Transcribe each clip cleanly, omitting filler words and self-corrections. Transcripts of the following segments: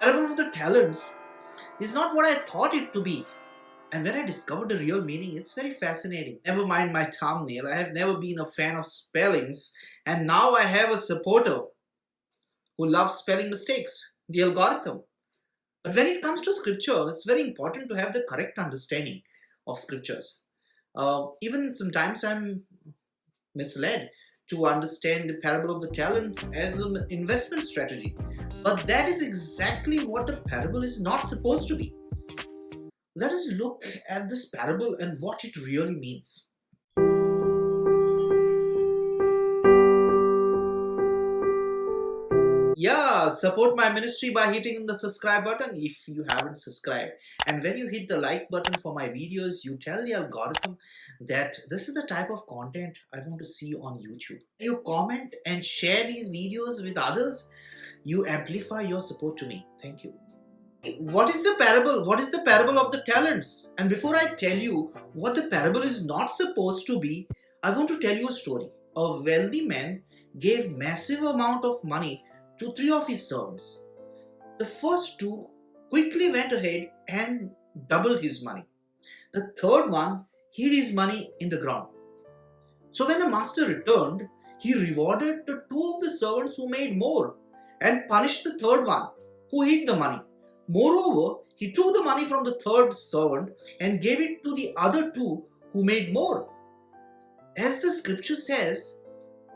Parable of the talents is not what I thought it to be. And when I discovered the real meaning, it's very fascinating. Never mind my thumbnail, I have never been a fan of spellings, and now I have a supporter who loves spelling mistakes, the algorithm. But when it comes to scripture, it's very important to have the correct understanding of scriptures. Even sometimes I'm misled to understand the parable of the talents as an investment strategy. But that is exactly what a parable is not supposed to be. Let us look at this parable and what it really means. Yeah, support my ministry by hitting the subscribe button if you haven't subscribed. And when you hit the like button for my videos, you tell the algorithm that this is the type of content I want to see on YouTube. You comment and share these videos with others, you amplify your support to me. Thank you. What is the parable? What is the parable of the talents? And before I tell you what the parable is not supposed to be, I want to tell you a story. A wealthy man gave massive amount of money to three of his servants. The first two quickly went ahead and doubled his money. The third one hid his money in the ground. So when the master returned, he rewarded the two of the servants who made more and punished the third one who hid the money. Moreover, he took the money from the third servant and gave it to the other two who made more. As the scripture says,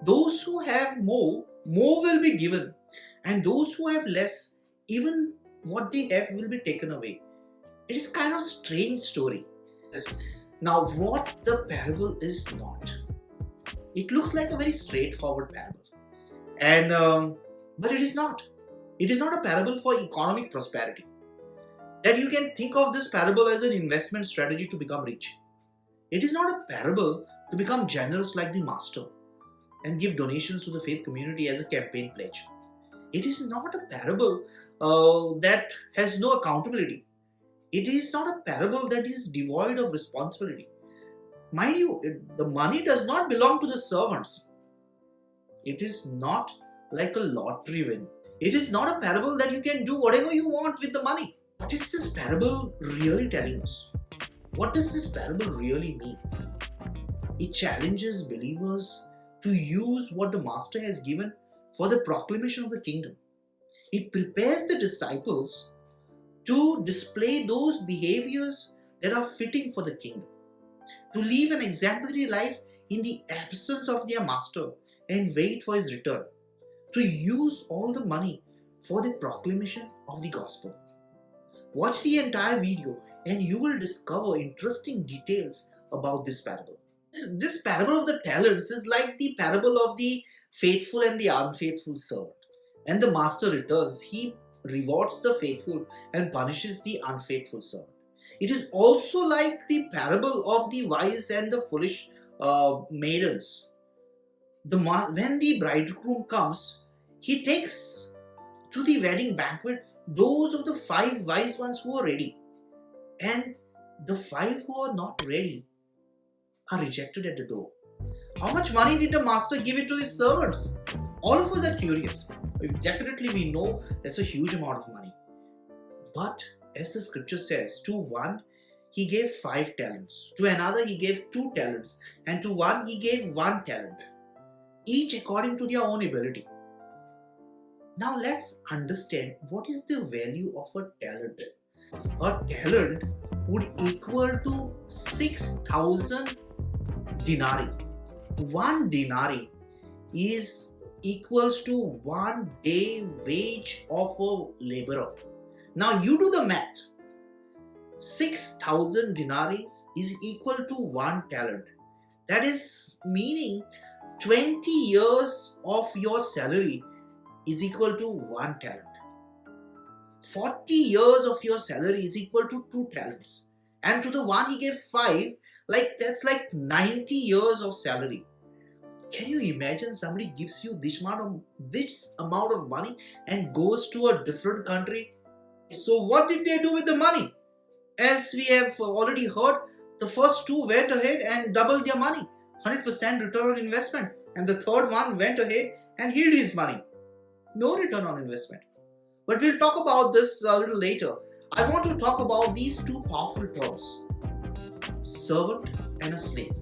those who have more will be given, and those who have less, even what they have will be taken away. It is kind of a strange story. Now, what the parable is not. It looks like a very straightforward parable, and but it is not. It is not a parable for economic prosperity. That you can think of this parable as an investment strategy to become rich. It is not a parable to become generous like the master and give donations to the faith community as a campaign pledge. It is not a parable that has no accountability. It is not a parable that is devoid of responsibility. Mind you, the money does not belong to the servants. It is not like a lottery win. It is not a parable that you can do whatever you want with the money. What is this parable really telling us? What does this parable really mean? It challenges believers to use what the master has given for the proclamation of the kingdom. It prepares the disciples to display those behaviors that are fitting for the kingdom, to live an exemplary life in the absence of their master and wait for his return, to use all the money for the proclamation of the gospel. Watch the entire video and you will discover interesting details about this parable. This parable of the talents is like the parable of the faithful and the unfaithful servant. When the master returns, he rewards the faithful and punishes the unfaithful servant. It is also like the parable of the wise and the foolish maidens. When the bridegroom comes, he takes to the wedding banquet those of the 5 wise ones who are ready, and the 5 who are not ready are rejected at the door. How much money did the master give it to his servants? All of us are curious. Definitely we know that's a huge amount of money. But as the scripture says, to one he gave 5 talents, to another he gave 2 talents, and to one he gave 1 talent, each according to their own ability. Now let's understand what is the value of a talent. A talent would equal to 6,000 denarii. 1 denarii is equals to 1 day wage of a laborer. Now you do the math. 6,000 denarii is equal to 1 talent. That is meaning 20 years of your salary is equal to 1 talent. 40 years of your salary is equal to 2 talents. And to the one he gave 5, that's like 90 years of salary. Can you imagine somebody gives you this amount of money and goes to a different country? So what did they do with the money? As we have already heard, the first 2 went ahead and doubled their money, 100% return on investment, and the third one went ahead and hid his money. No return on investment. But we'll talk about this a little later. I want to talk about these two powerful terms, servant and a slave.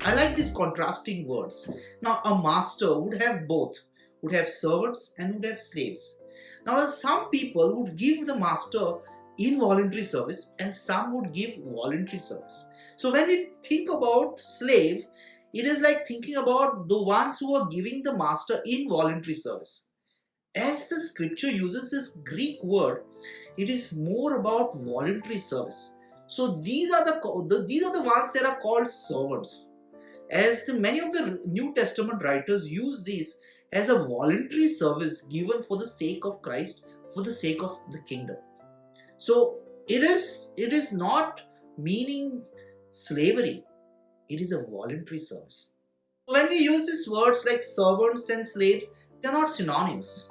I like these contrasting words. Now, a master would have both, would have servants and would have slaves. Now, some people would give the master involuntary service and some would give voluntary service. So, when we think about slave, it is like thinking about the ones who are giving the master involuntary service. As the scripture uses this Greek word, it is more about voluntary service. So these are the ones that are called servants. As many of the New Testament writers use these as a voluntary service given for the sake of Christ, for the sake of the kingdom. So it is not meaning slavery. It is a voluntary service. When we use these words like servants and slaves, they are not synonyms.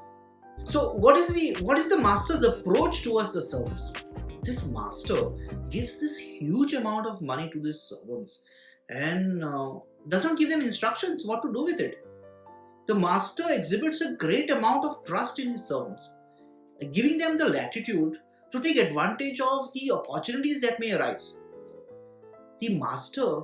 So what is the master's approach towards the servants? This master gives this huge amount of money to these servants and does not give them instructions what to do with it. The master exhibits a great amount of trust in his servants, giving them the latitude to take advantage of the opportunities that may arise. The master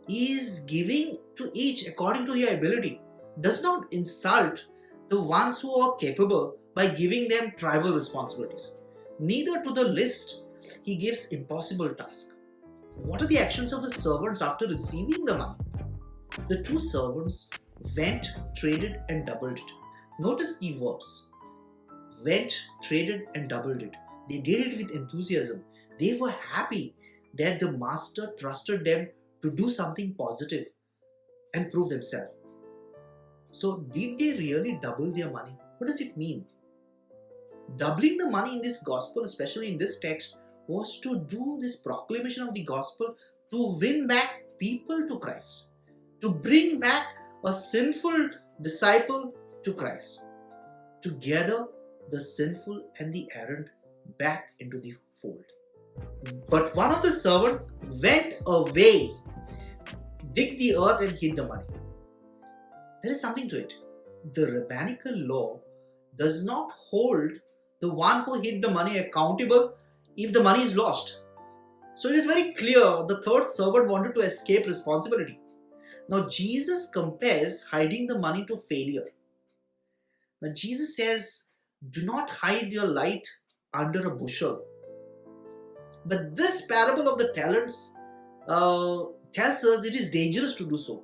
is giving to each according to their ability, does not insult the ones who are capable by giving them trivial responsibilities. Neither to the least he gives impossible tasks. What are the actions of the servants after receiving the money? The two servants went, traded and doubled it. Notice the verbs. Went, traded and doubled it. They did it with enthusiasm. They were happy that the master trusted them to do something positive and prove themselves. So did they really double their money? What does it mean? Doubling the money in this gospel, especially in this text, was to do this proclamation of the gospel, to win back people to Christ, to bring back a sinful disciple to Christ, to gather the sinful and the errant back into the fold. But one of the servants went away, digged the earth and hid the money. There is something to it. The rabbinical law does not hold the one who hid the money accountable if the money is lost. So it is very clear the third servant wanted to escape responsibility. Now Jesus compares hiding the money to failure. Now Jesus says, do not hide your light under a bushel. But this parable of the talents tells us it is dangerous to do so,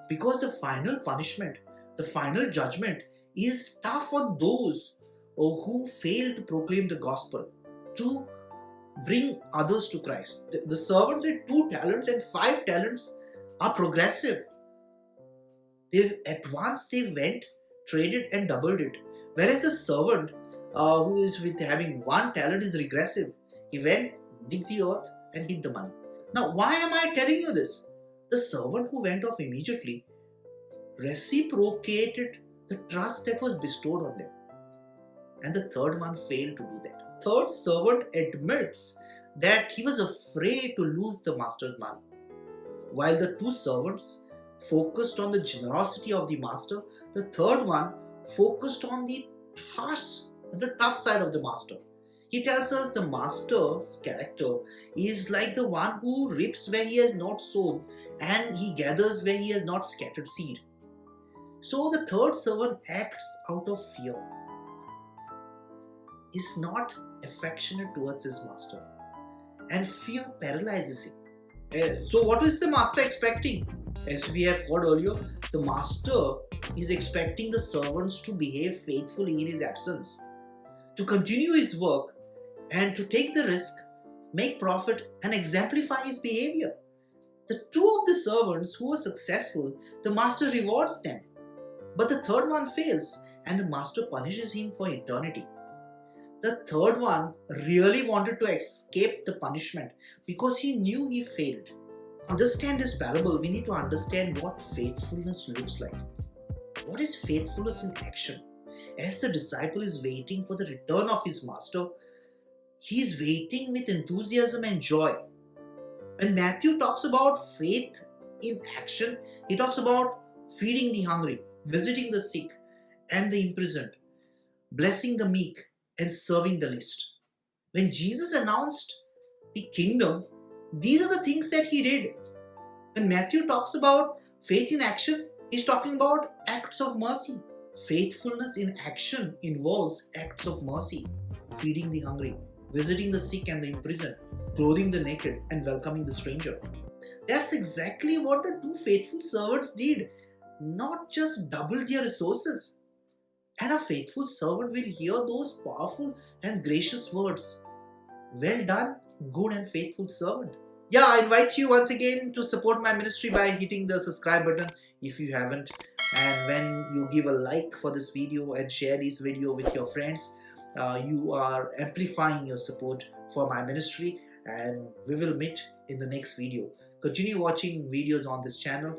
because the final punishment, the final judgment is tough on those who fail to proclaim the gospel, to bring others to Christ. The servants with 2 talents and 5 talents are progressive. At once they went, traded and doubled it. Whereas the servant who is with having 1 talent is regressive. He went, digged the earth and hid the money. Now why am I telling you this? The servant who went off immediately reciprocated the trust that was bestowed on them. And the third one failed to do that. Third servant admits that he was afraid to lose the master's money. While the 2 servants focused on the generosity of the master, the third one focused on the tough side of the master. He tells us the master's character is like the one who reaps where he has not sown and he gathers where he has not scattered seed. So the third servant acts out of fear, is not affectionate towards his master, and fear paralyzes him. So what is the master expecting? As we have heard earlier, the master is expecting the servants to behave faithfully in his absence, to continue his work and to take the risk, make profit and exemplify his behavior. The 2 of the servants who were successful, the master rewards them. But the third one fails and the master punishes him for eternity. The third one really wanted to escape the punishment because he knew he failed. To understand this parable, we need to understand what faithfulness looks like. What is faithfulness in action? As the disciple is waiting for the return of his master, he is waiting with enthusiasm and joy. When Matthew talks about faith in action, he talks about feeding the hungry, visiting the sick and the imprisoned, blessing the meek, and serving the least. When Jesus announced the kingdom, these are the things that he did. When Matthew talks about faith in action, he's talking about acts of mercy. Faithfulness in action involves acts of mercy, feeding the hungry, visiting the sick and the imprisoned, clothing the naked, and welcoming the stranger. That's exactly what the two faithful servants did, not just double their resources. And a faithful servant will hear those powerful and gracious words. Well done, good and faithful servant. Yeah, I invite you once again to support my ministry by hitting the subscribe button if you haven't. And when you give a like for this video and share this video with your friends, you are amplifying your support for my ministry. And we will meet in the next video. Continue watching videos on this channel.